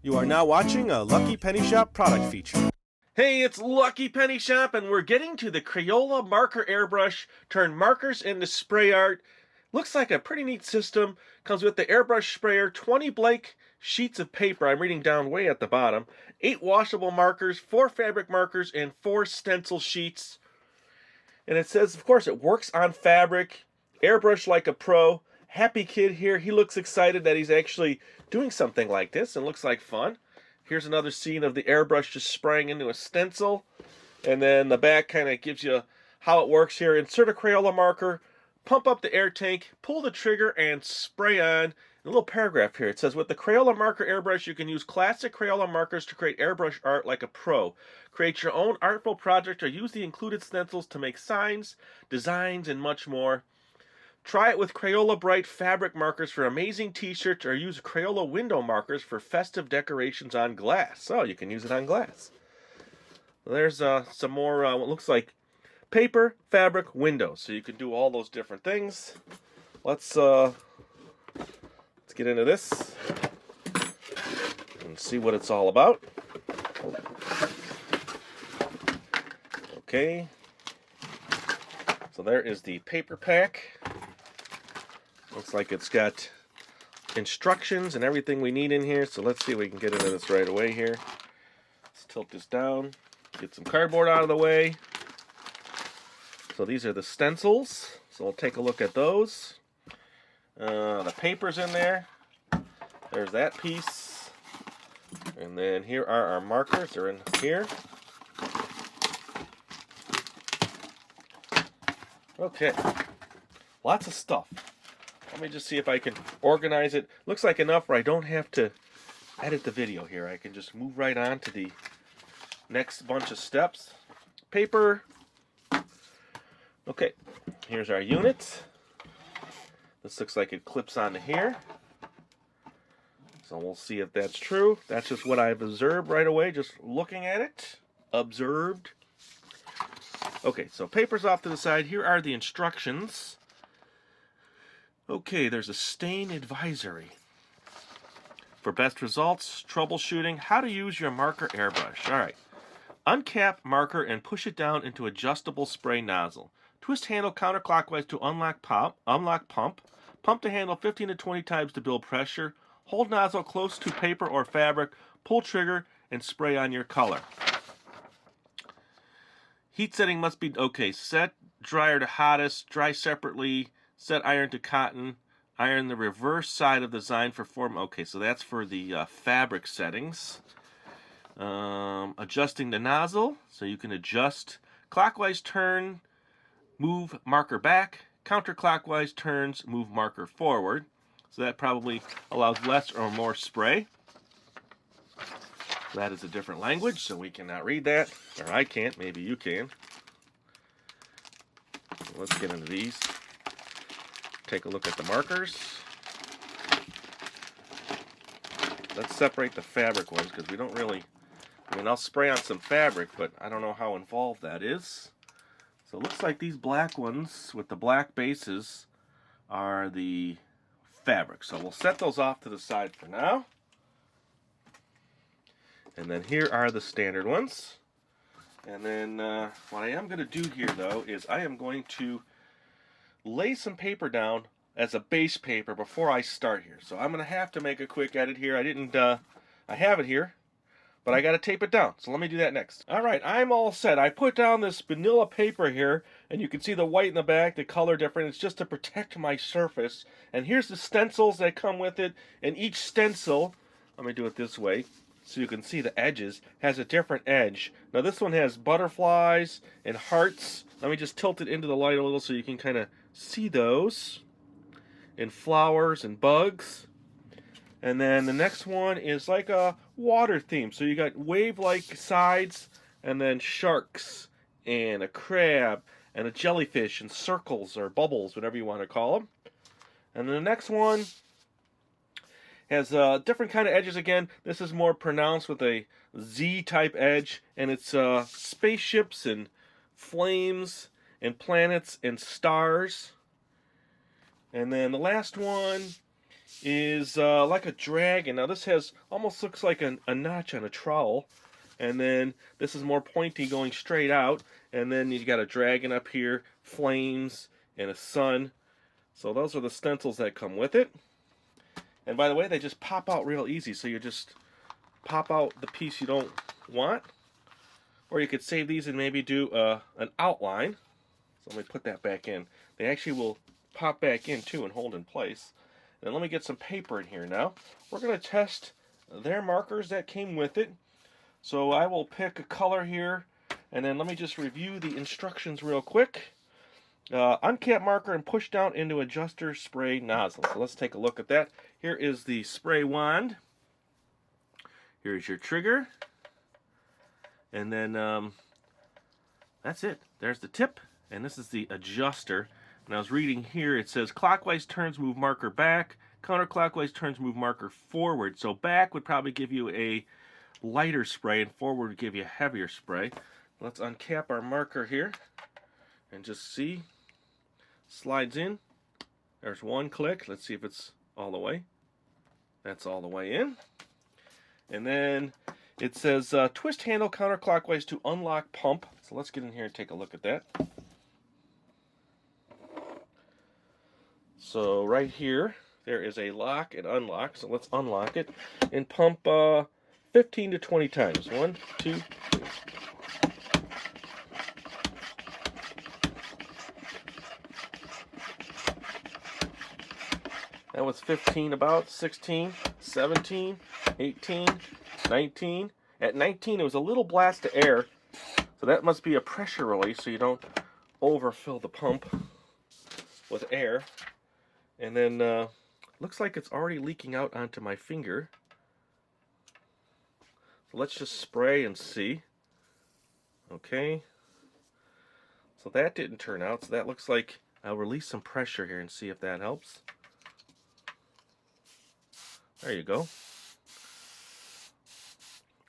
You are now watching a Lucky Penny Shop product feature. Hey, it's Lucky Penny Shop, and we're getting to the Crayola Marker Airbrush. Turn markers into spray art. Looks like a pretty neat system. Comes with the airbrush sprayer, 20 blank sheets of paper. I'm reading down way at the bottom. 8 washable markers, 4 fabric markers, and 4 stencil sheets. And it says, of course, it works on fabric. Airbrush like a pro. Happy kid here. He looks excited that he's actually doing something like this and looks like fun. Here's another scene of the airbrush just spraying into a stencil. And then the back kind of gives you how it works here. Insert a Crayola marker, pump up the air tank, pull the trigger, and spray on. A little paragraph here. It says, with the Crayola Marker Airbrush, you can use classic Crayola markers to create airbrush art like a pro. Create your own artful project or use the included stencils to make signs, designs, and much more. Try it with Crayola Bright fabric markers for amazing t-shirts, or use Crayola window markers for festive decorations on glass. So you can use it on glass. There's some more what looks like paper, fabric, windows. So you can do all those different things. Let's get into this and see what it's all about. Okay. So there is the paper pack. Looks like it's got instructions and everything we need in here. So let's see if we can get into this right away here. Let's tilt this down. Get some cardboard out of the way. So these are the stencils. So we'll take a look at those. The paper's in there. There's that piece. And then here are our markers. They're in here. Okay. Lots of stuff. Let me just see if I can organize it. Looks like enough where I don't have to edit the video here. I can just move right on to the next bunch of steps. Paper. Okay, here's our unit. This looks like it clips onto here. So we'll see if that's true. That's just what I've observed right away, just looking at it. Observed. Okay, so paper's off to the side. Here are the instructions. Okay, there's a stain advisory. For best results, troubleshooting, how to use your marker airbrush. All right. Uncap marker and push it down into adjustable spray nozzle. Twist handle counterclockwise to unlock pump. Pump the handle 15 to 20 times to build pressure. Hold nozzle close to paper or fabric. Pull trigger and spray on your color. Heat setting must be, okay, set dryer to hottest, dry separately. Set iron to cotton. Iron the reverse side of the design for form. Okay, so that's for the fabric settings. Adjusting the nozzle. So you can adjust. Clockwise turn, move marker back. Counterclockwise turns, move marker forward. So that probably allows less or more spray. That is a different language, so we cannot read that. Or I can't. Maybe you can. Let's get into these. Take a look at the markers. Let's separate the fabric ones because we don't really, I mean, I'll spray on some fabric, but I don't know how involved that is. So it looks like these black ones with the black bases are the fabric. So we'll set those off to the side for now. And then here are the standard ones. And then what I am going to do here, though, is I am going to lay some paper down as a base paper before I start here. So I'm going to have to make a quick edit here. I have it here, but I got to tape it down. So let me do that next. All right, I'm all set. I put down this vanilla paper here, and you can see the white in the back, the color different. It's just to protect my surface. And here's the stencils that come with it. And each stencil, let me do it this way, so you can see the edges, has a different edge. Now this one has butterflies and hearts. Let me just tilt it into the light a little so you can kind of see those. And flowers and bugs. And then the next one is like a water theme. So you got wave-like sides, and then sharks, and a crab, and a jellyfish, and circles or bubbles, whatever you want to call them. And then the next one has different kind of edges again. This is more pronounced with a Z-type edge, and it's spaceships and flames and planets and stars. And then the last one is like a dragon. Now this has almost looks like a notch on a trowel, and then this is more pointy going straight out, and then you got a dragon up here, flames, and a sun. So those are the stencils that come with it. And by the way, they just pop out real easy, so you just pop out the piece you don't want, or you could save these and maybe do an outline. So let me put that back in. They actually will pop back in too and hold in place. And let me get some paper in here now. We're going to test their markers that came with it. So I will pick a color here, and then let me just review the instructions real quick. Uncap marker and push down into adjuster spray nozzle. So let's take a look at that. Here is the spray wand. Here's your trigger. And then that's it. There's the tip, and this is the adjuster. And I was reading here, it says clockwise turns move marker back, counterclockwise turns move marker forward. So back would probably give you a lighter spray, and forward would give you a heavier spray. Let's uncap our marker here and just see. Slides in. There's one click. Let's see if it's all the way. That's all the way in. And then it says twist handle counterclockwise to unlock pump. So let's get in here and take a look at that. So right here, there is a lock and unlock. So let's unlock it and pump 15 to 20 times. 1, 2, 3. That was 15 about, 16, 17, 18, 19. At 19, it was a little blast of air. So that must be a pressure release so you don't overfill the pump with air. And then looks like it's already leaking out onto my finger. So let's just spray and see. Okay. So that didn't turn out. So that looks like I'll release some pressure here and see if that helps. There you go.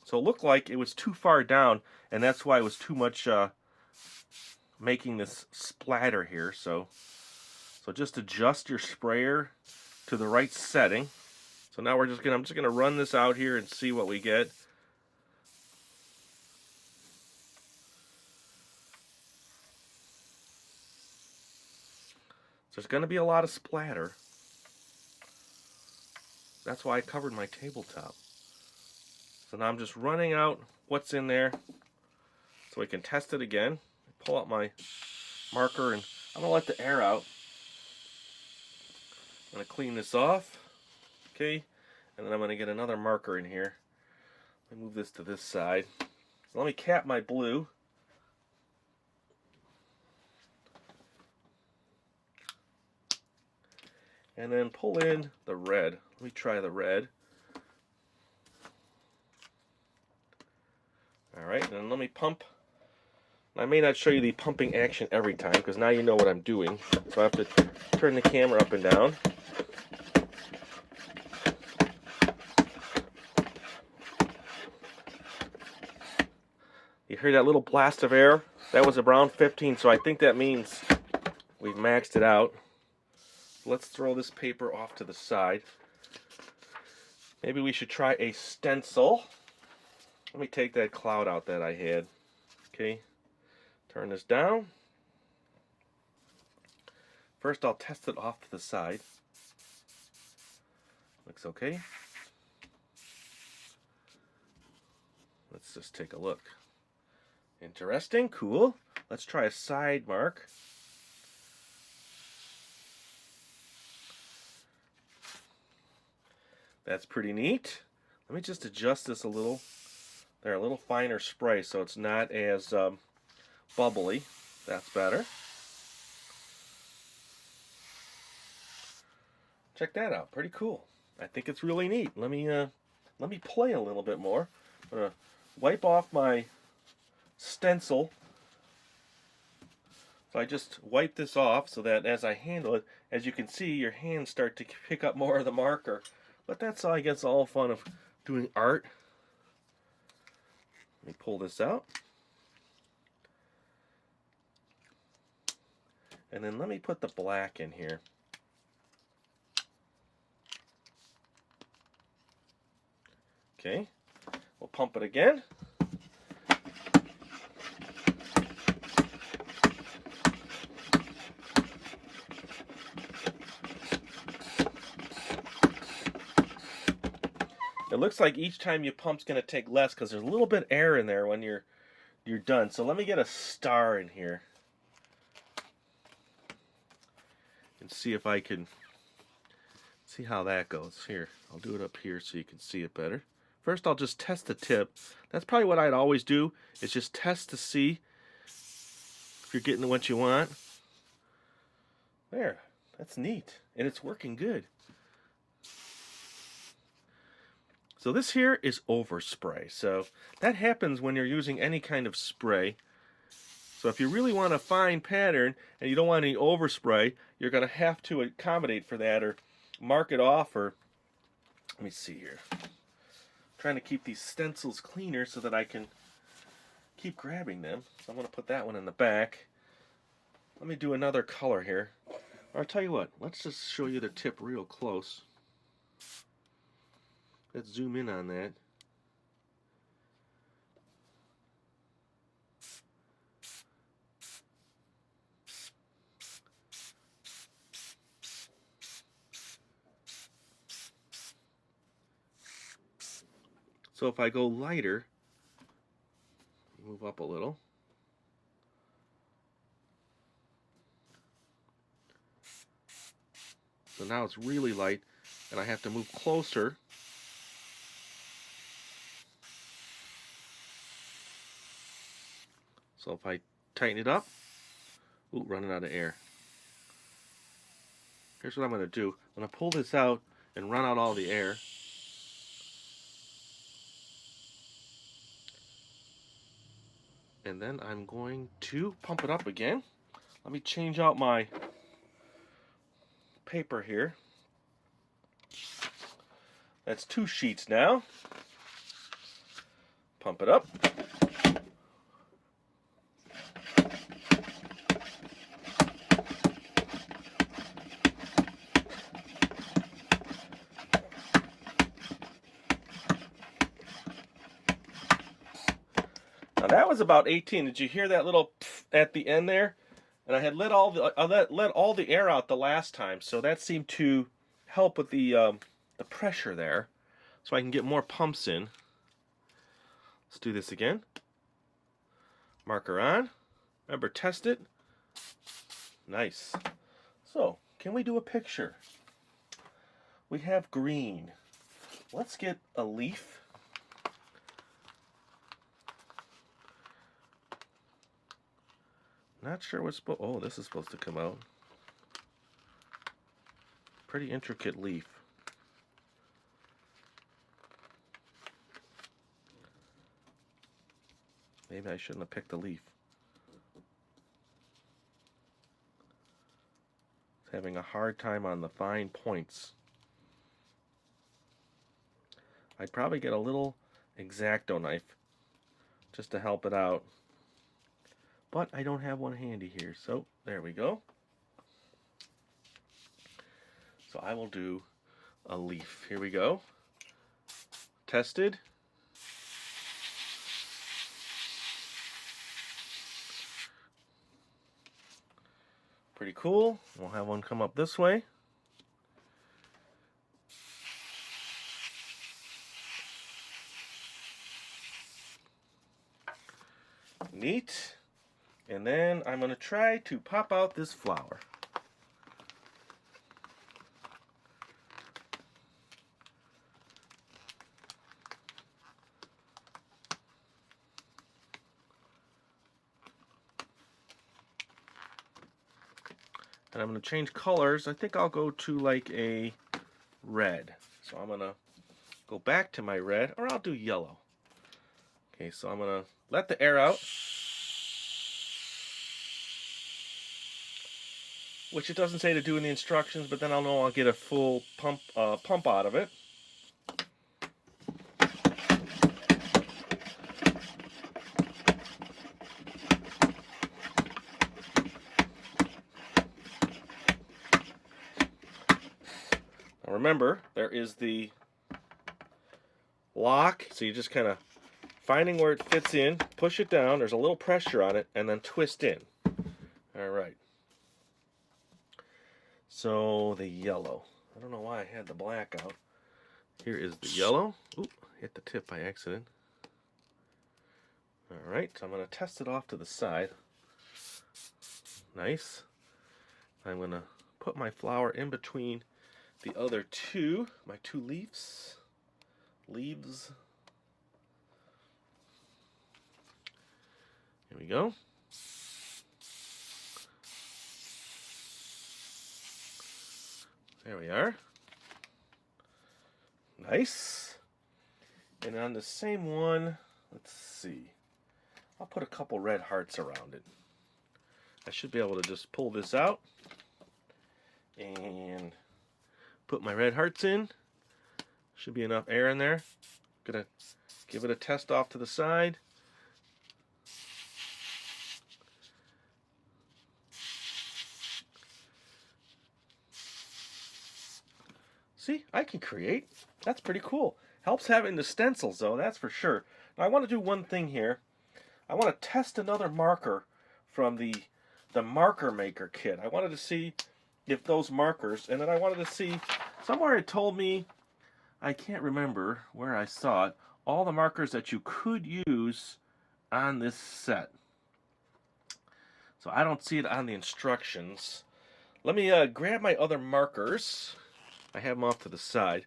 So it looked like it was too far down, and that's why it was too much making this splatter here. So just adjust your sprayer to the right setting. So now I'm just gonna run this out here and see what we get. So there's gonna be a lot of splatter. That's why I covered my tabletop. So now I'm just running out what's in there so we can test it again. Pull out my marker and I'm going to let the air out. I'm going to clean this off. Okay. And then I'm going to get another marker in here. Let me move this to this side. So let me cap my blue. And then pull in the red. Let me try the red. Alright, then let me pump. I may not show you the pumping action every time because now you know what I'm doing. So I have to turn the camera up and down. You hear that little blast of air? That was around 15, so I think that means we've maxed it out. Let's throw this paper off to the side. Maybe we should try a stencil. Let me take that cloud out that I had. Okay, turn this down. First I'll test it off to the side. Looks okay. Let's just take a look. Interesting, cool. Let's try a side mark. That's pretty neat. Let me just adjust this a little. They're a little finer spray so it's not as bubbly. That's better. Check that out. Pretty cool. I think it's really neat. Let me play a little bit more. I'm gonna wipe off my stencil. So I just wipe this off so that as I handle it, as you can see, your hands start to pick up more of the marker. But that's, I guess, all fun of doing art. Let me pull this out. And then let me put the black in here. Okay, we'll pump it again. It looks like each time you pump's going to take less because there's a little bit of air in there when you're done. So let me get a star in here and see if I can see how that goes. Here, I'll do it up here so you can see it better. First, I'll just test the tip. That's probably what I'd always do, is just test to see if you're getting what you want. There, that's neat, and it's working good. So this here is overspray. So that happens when you're using any kind of spray. So if you really want a fine pattern and you don't want any overspray, you're going to have to accommodate for that or mark it off. Or let me see here. I'm trying to keep these stencils cleaner so that I can keep grabbing them. So I'm going to put that one in the back. Let me do another color here. Or I'll tell you what, let's just show you the tip real close. Let's zoom in on that. So if I go lighter, move up a little. So now it's really light, and I have to move closer. So if I tighten it up, ooh, running out of air. Here's what I'm going to do. I'm going to pull this out and run out all the air. And then I'm going to pump it up again. Let me change out my paper here. That's 2 sheets now. Pump it up. Now that was about 18. Did you hear that little pff at the end there? And I had let all the air out the last time, so that seemed to help with the pressure there, so I can get more pumps in. Let's do this again. Marker on. Remember, test it. Nice. So, can we do a picture? We have green. Let's get a leaf. Not sure what's supposed. Oh, this is supposed to come out. Pretty intricate leaf. Maybe I shouldn't have picked the leaf. It's having a hard time on the fine points. I'd probably get a little X-Acto knife just to help it out. But I don't have one handy here, so there we go. So I will do a leaf. Here we go. Tested. Pretty cool. We'll have one come up this way. Neat. And then I'm going to try to pop out this flower. And I'm going to change colors. I think I'll go to like a red. So I'm going to go back to my red, or I'll do yellow. Okay, so I'm going to let the air out. Which it doesn't say to do in the instructions, but then I'll know I'll get a full pump out of it. Now remember, there is the lock. So you're just kind of finding where it fits in, push it down, there's a little pressure on it, and then twist in. All right. So the yellow. I don't know why I had the black out. Here is the yellow. Oop, hit the tip by accident. All right, so I'm going to test it off to the side. Nice. I'm going to put my flower in between the other two, my two leaves. Here we go. There we are. Nice. And on the same one, let's see. I'll put a couple red hearts around it. I should be able to just pull this out and put my red hearts in. Should be enough air in there. Gonna give it a test off to the side. See, I can create. That's pretty cool. Helps having the stencils though, that's for sure. Now I want to do one thing here. I want to test another marker from the Marker Maker kit. I wanted to see if those markers, and then I wanted to see, somewhere it told me, I can't remember where I saw it, all the markers that you could use on this set. So I don't see it on the instructions. Let me grab my other markers. I have them off to the side.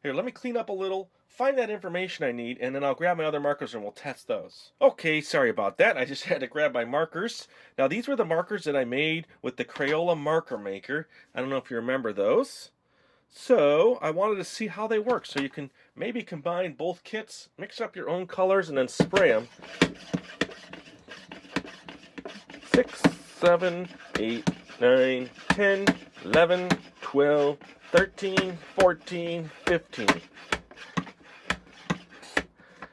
Here, let me clean up a little, find that information I need, and then I'll grab my other markers and we'll test those. Okay, sorry about that. I just had to grab my markers. Now, these were the markers that I made with the Crayola Marker Maker. I don't know if you remember those. So, I wanted to see how they work. So you can maybe combine both kits, mix up your own colors, and then spray them. 6, 7, 8, 9, 10, 11, 12, 13, 14, 15.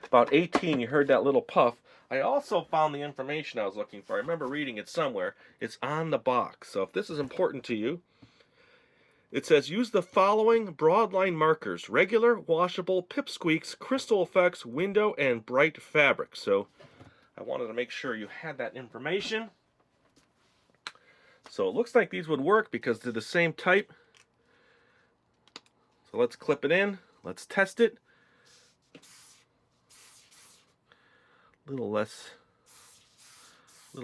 About 18, you heard that little puff. I also found the information I was looking for. I remember reading it somewhere. It's on the box. So if this is important to you, it says use the following broadline markers: regular, washable, pipsqueaks, crystal effects, window, and bright fabric. So I wanted to make sure you had that information. So it looks like these would work because they're the same type. So let's clip it in. Let's test it. A little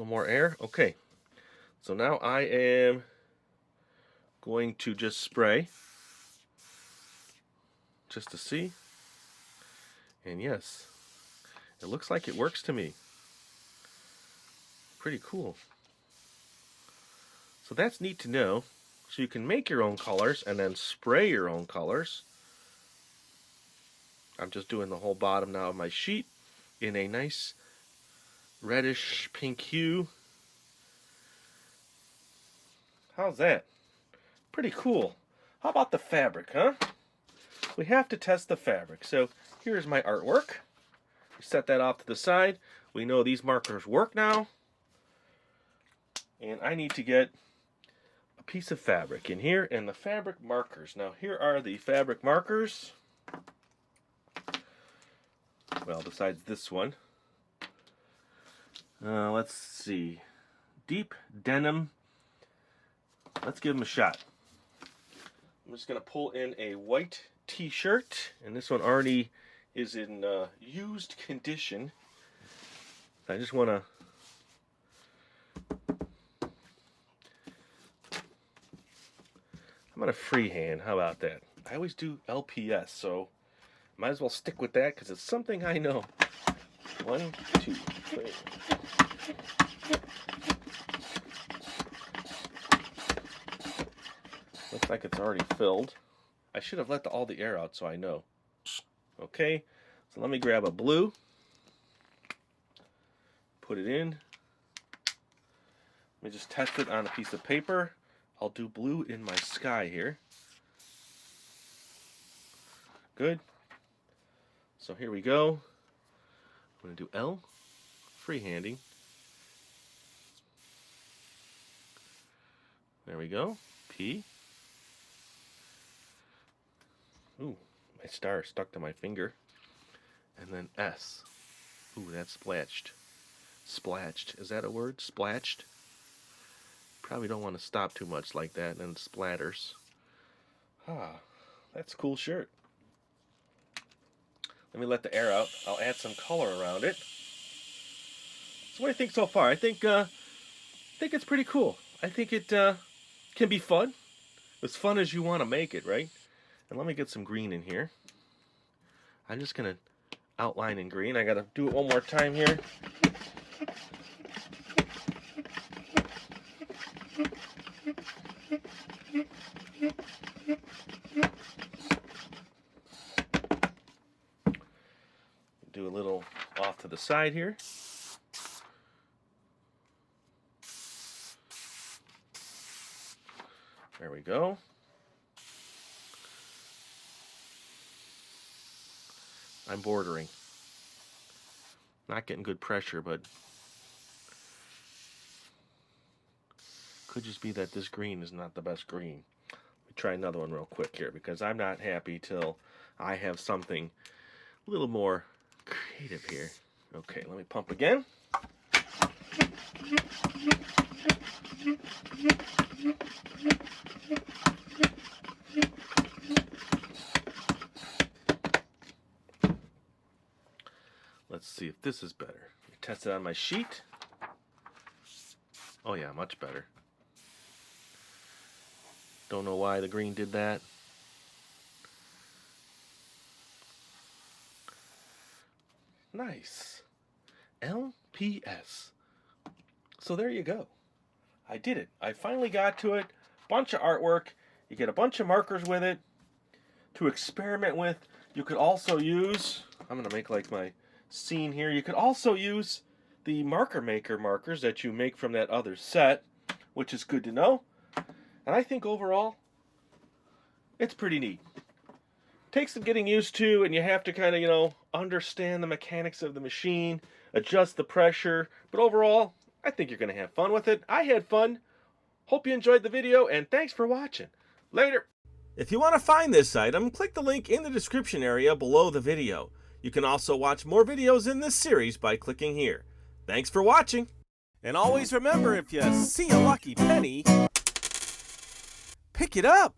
more air. Okay. So now I am going to just spray just to see. And yes, it looks like it works to me. Pretty cool. So that's neat to know. So you can make your own colors and then spray your own colors. I'm just doing the whole bottom now of my sheet in a nice reddish pink hue. How's that? Pretty cool. How about the fabric, huh? We have to test the fabric. So here's my artwork. We set that off to the side. We know these markers work now. And I need to get a piece of fabric in here and the fabric markers. Now here are the fabric markers. Well, besides this one. Let's see. Deep denim. Let's give them a shot. I'm just going to pull in a white t-shirt. And this one already is in used condition. I just want to... I'm going to freehand. How about that? I always do LPS, so might as well stick with that because it's something I know. 1, 2, 3. Looks like it's already filled. I should have let all the air out so I know. Okay, so let me grab a blue. Put it in. Let me just test it on a piece of paper. I'll do blue in my sky here. Good. So here we go. I'm going to do L, freehanding. There we go. P. Ooh, my star stuck to my finger. And then S. Ooh, that's splatched. Splatched. Is that a word? Splatched? Probably don't want to stop too much like that, and then it splatters. Ah, that's a cool shirt. Let me let the air out. I'll add some color around it. So what do you think so far? I think it's pretty cool. I think it can be fun. As fun as you want to make it, right? And let me get some green in here. I'm just going to outline in green. I got to do it one more time here. Do a little off to the side here. There we go. I'm bordering. Not getting good pressure, but could just be that this green is not the best green. Let me try another one real quick here, because I'm not happy till I have something a little more creative here. Okay, let me pump again. Let's see if this is better. Test it on my sheet. Oh yeah, much better. Don't know why the green did that. Nice. LPS. So there you go. I did it. I finally got to it. Bunch of artwork. You get a bunch of markers with it to experiment with. You could also use, I'm going to make like my scene here. You could also use the marker maker markers that you make from that other set, which is good to know. And I think overall, it's pretty neat. Takes some getting used to, and you have to kind of, understand the mechanics of the machine, adjust the pressure, but overall, I think you're going to have fun with it. I had fun. Hope you enjoyed the video, and thanks for watching. Later. If you want to find this item, click the link in the description area below the video. You can also watch more videos in this series by clicking here. Thanks for watching. And always remember, if you see a lucky penny, pick it up.